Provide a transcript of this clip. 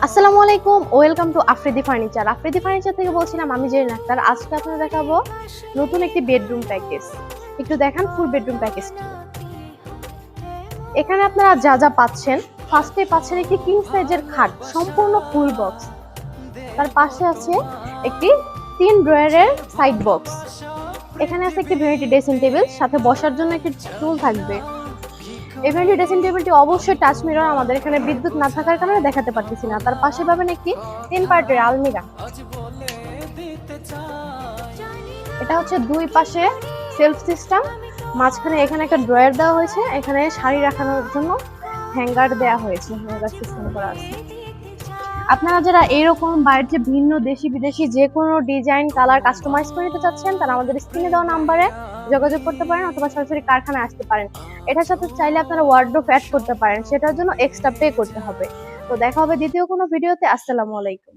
আসসালামু আলাইকুম, welcome to Afridi furniture. Afridi furniture থেকে বলছিলাম আমি জেরিন আক্তার। আজকে আপনাদের দেখাবো নতুন একটি বেডরুম প্যাকেজ। একটু দেখান ফুল বেডরুম প্যাকেজটি। এখানে আপনারা যা যা পাচ্ছেন, ফার্স্টে পাচ্ছেন একটি কিং সাইজের খাট, সম্পূর্ণ ফুল বক্স। তার পাশে আছে একটি 3 ড্রয়ারের সাইড বক্স। এখানে আছে একটি ভ্যানিটি ড্রেসিং টেবিল, সাথে বসার জন্য একটি টুল থাকবে। এই ভ্যানিটি ড্রেসিং টেবিলটি অবশ্যই টাচ মিরর, আমাদের এখানে বিদ্যুৎ না থাকার কারণে দেখাতে পারতেছি না। তার পাশে পাবেন একটি 3 পার্টের আলমিরা। এটা হচ্ছে দুই পাশে সেলফ সিস্টেম, মাঝখানে এখানে একটা ড্রয়ার দেওয়া হয়েছে, এখানে শাড়ি রাখানোর জন্য হ্যাঙ্গার দেওয়া হয়েছে, হ্যাঙ্গার সিস্টেম করা আছে। আপনারা যারা এরকম বাইরে ভিন্ন দেশি বিদেশি যে কোনো ডিজাইন কালার কাস্টমাইজ করে নিতে চাচ্ছেন, তারা আমাদের স্ক্রিনে দেওয়া নাম্বারে যোগাযোগ করতে পারেন অথবা সরাসরি কারখানায় আসতে পারেন। এটার সাথে চাইলে আপনারা ওয়ার্ডরোব অ্যাড করতে পারেন, সেটার জন্য এক্সট্রা পে করতে হবে। তো দেখা হবে দ্বিতীয় কোনো ভিডিওতে। আসসালামু আলাইকুম।